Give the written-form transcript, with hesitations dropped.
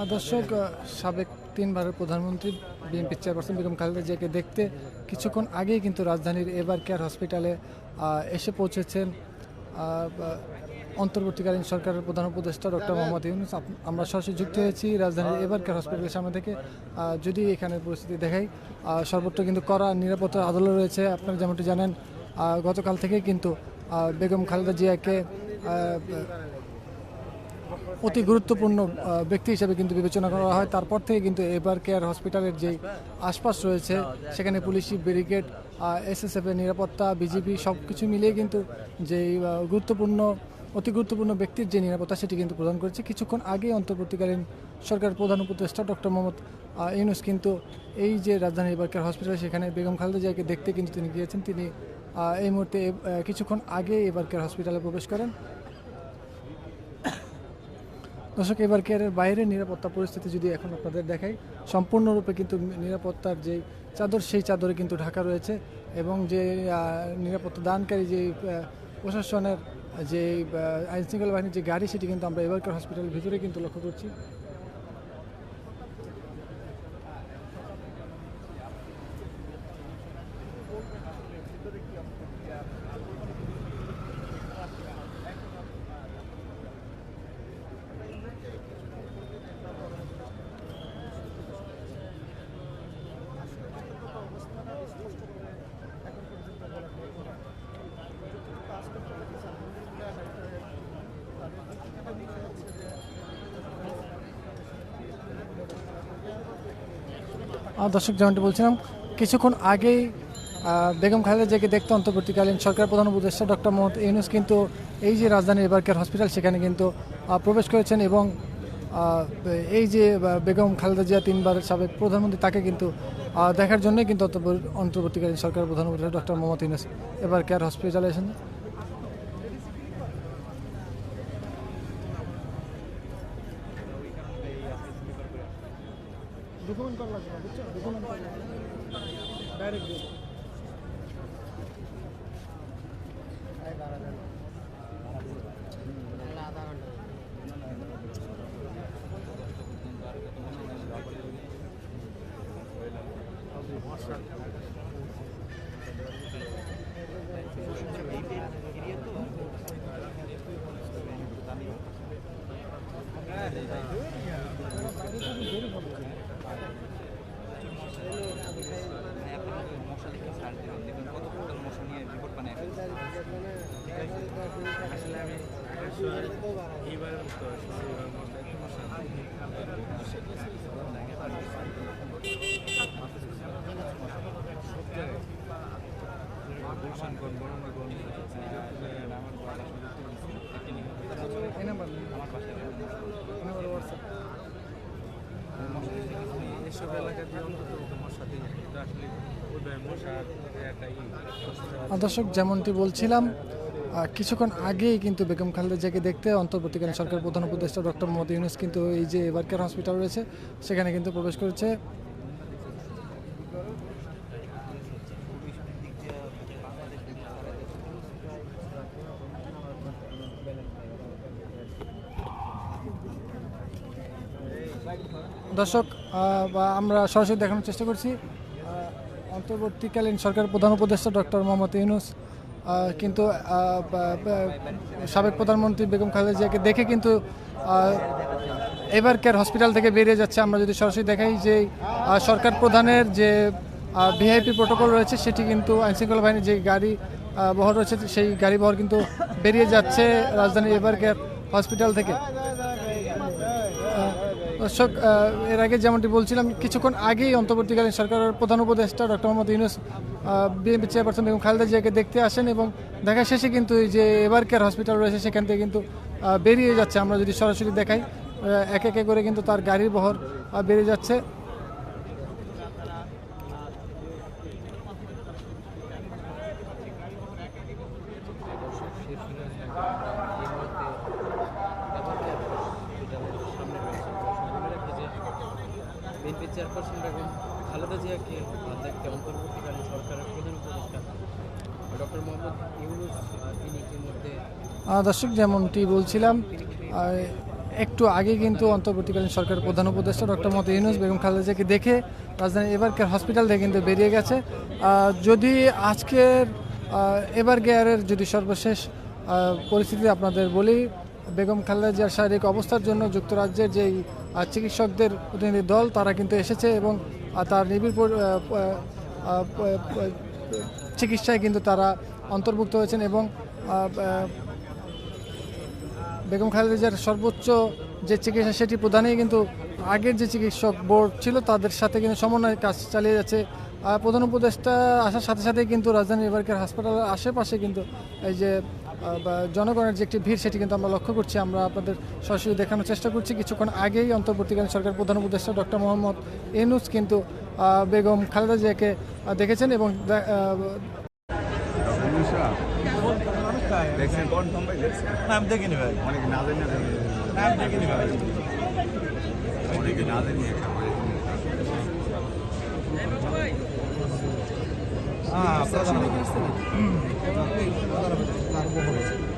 দর্শক, সাবেক 3বারের প্রধানমন্ত্রী বিএনপি চেয়ারপারসন বেগম খালেদা জিয়াকে দেখতে কিছুক্ষণ আগেই কিন্তু রাজধানীর এভার কেয়ার হসপিটালে এসে পৌঁছেছেন অন্তর্বর্তীকালীন সরকারের প্রধান উপদেষ্টা ডক্টর মোহাম্মদ ইউনূস। আমরা সরাসরি যুক্ত হয়েছি রাজধানীর এভার কেয়ার হসপিটালের সামনে থেকে। যদি এখানে পরিস্থিতি দেখাই, সর্বত্র কিন্তু কড়া নিরাপত্তার আদলে রয়েছে। আপনারা যেমনটি জানেন, গতকাল থেকেই কিন্তু বেগম খালেদা জিয়াকে অতি গুরুত্বপূর্ণ ব্যক্তি হিসেবে কিন্তু বিবেচনা করা হয়। তারপর থেকে কিন্তু এভার কেয়ার হসপিটালের যেই আশপাশ রয়েছে সেখানে পুলিশি ব্যারিকেড, এসএসএফের নিরাপত্তা, বিজিবি সব কিছু মিলিয়ে কিন্তু যেই অতি গুরুত্বপূর্ণ ব্যক্তির যে নিরাপত্তা সেটি কিন্তু প্রদান করেছে। কিছুক্ষণ আগে অন্তর্বর্তীকালীন সরকারের প্রধান উপদেষ্টা ডক্টর মোহাম্মদ ইউনূস কিন্তু এই যে রাজধানীর এভার কেয়ার হসপিটাল সেখানে বেগম খালেদা জিয়াকে দেখতে কিন্তু তিনি গিয়েছেন। তিনি এই মুহূর্তে কিছুক্ষণ আগে এভার কেয়ার হসপিটালে প্রবেশ করেন। দর্শক, এভার কেয়ারের বাইরের নিরাপত্তা পরিস্থিতি যদি এখন আপনাদের দেখাই, সম্পূর্ণরূপে কিন্তু নিরাপত্তার যে চাদর সেই চাদরে কিন্তু ঢাকা রয়েছে এবং যে নিরাপত্তা দানকারী যে প্রশাসনের যে আইনশৃঙ্খলা বাহিনীর যে গাড়ি সেটি কিন্তু আমরা এভার কেয়ার হসপিটালের ভিতরে কিন্তু লক্ষ্য করছি। দর্শক, যেমনটি বলছিলাম, কিছুক্ষণ আগেই বেগম খালেদা জিয়াকে দেখতে অন্তর্বর্তীকালীন সরকার প্রধান উপদেষ্টা ডক্টর মোহাম্মদ ইউনূস কিন্তু এই যে রাজধানীর এভার কেয়ার হসপিটাল সেখানে কিন্তু প্রবেশ করেছেন এবং এই যে বেগম খালেদা জিয়া 3বারের সাবেক প্রধানমন্ত্রী তাকে কিন্তু দেখার জন্যই কিন্তু অন্তর্বর্তীকালীন সরকার প্রধান উপদেষ্টা doctor Mohammad Yunus ever care হসপিটালে এসেছেন। ডকুমেন্ট করা লাগবে, বুঝছো? ডকুমেন্ট করা লাগবে ডাইরেক্ট দিয়ে। দর্শক, যেমনটি বলছিলাম, কিছুক্ষণ আগেই কিন্তু বেগম খালেদা জিয়াকে দেখতে অন্তর্বর্তীকালীন সরকারের প্রধান উপদেষ্টা ডক্টর মোহাম্মদ ইউনূস কিন্তু এই যে এভার কেয়ার হসপিটাল রয়েছে সেখানে কিন্তু প্রবেশ করেছে। দর্শক, আমরা সরাসরি দেখানোর চেষ্টা করছি অন্তর্বর্তীকালীন সরকারের প্রধান উপদেষ্টা ডক্টর মোহাম্মদ ইউনূস কিন্তু সাবেক প্রধানমন্ত্রী বেগম খালেদা জিয়াকে দেখে কিন্তু এভার কেয়ার হসপিটাল থেকে বেরিয়ে যাচ্ছে। আমরা যদি সরাসরি দেখাই যে সরকার প্রধানের যে ভিআইপি প্রোটোকল রয়েছে সেটি কিন্তু আইনশৃঙ্খলা বাহিনীর যে গাড়ি বহর রয়েছে সেই গাড়ি বহর কিন্তু বেরিয়ে যাচ্ছে রাজধানীর এভার কেয়ার হসপিটাল থেকে। দর্শক, এর আগে যেমনটি বলছিলাম, কিছুক্ষণ আগেই অন্তর্বর্তীকালীন সরকারের প্রধান উপদেষ্টা doctor Mohammad Yunus BNP chairperson Begum Khaleda জিয়াকে দেখতে আসেন এবং দেখা শেষে কিন্তু এই যে এভার কেয়ার হসপিটাল রয়েছে সেখান থেকে কিন্তু বেরিয়ে যাচ্ছে। আমরা যদি সরাসরি দেখাই, এক একে করে কিন্তু তার গাড়ির বহর বেরিয়ে যাচ্ছে। বিএনপি চেয়ারপারসন বেগম খালেদা জিয়াকে দেখতে অন্তর্বর্তীকালীন সরকারের প্রধান উপদেষ্টা ডক্টর মোহাম্মদ ইউনূস তিনি ইতিমধ্যে দর্শক, যেমনটি বলছিলাম, একটু আগে কিন্তু অন্তর্বর্তীকালীন সরকারের প্রধান উপদেষ্টা ডক্টর মোহাম্মদ ইউনূস বেগম খালেদা জিয়াকে দেখে রাজধানী এভার কেয়ার হসপিটাল থেকে কিন্তু বেরিয়ে গেছে। যদি আজকের এভার কেয়ারের যদি সর্বশেষ পরিস্থিতি আপনাদের বলি, বেগম খালেদা জিয়ার শারীরিক অবস্থার জন্য যুক্তরাজ্যের যেই চিকিৎসকদের প্রতিনিধি দল তারা কিন্তু এসেছে এবং তার নিবিড় চিকিৎসায় কিন্তু তারা অন্তর্ভুক্ত হয়েছেন এবং বেগম খালেদা জিয়ার সর্বোচ্চ যে চিকিৎসা সেটি প্রদানেই কিন্তু আগের যে চিকিৎসক বোর্ড ছিল তাদের সাথে কিন্তু সমন্বয় কাজ চালিয়ে যাচ্ছে। প্রধান উপদেষ্টা আসার সাথে সাথেই কিন্তু রাজধানী এভার কেয়ার হাসপাতালের আশেপাশে কিন্তু এই যে জনগণের যে একটি ভিড় সেটি কিন্তু আমরা লক্ষ্য করছি। আমরা আপনাদের সরাসরি দেখানোর চেষ্টা করছি। কিছুক্ষণ আগেই অন্তর্বর্তীকালীন সরকার প্রধান উপদেষ্টা ডক্টর মোহাম্মদ ইউনূস কিন্তু বেগম খালেদা জিয়াকে দেখেছেন এবং আমি দেখিনি ভাই, অনেক না জানি আমি দেখিনি ভাই। অনেকে না জানি ভালো পর্যায়ে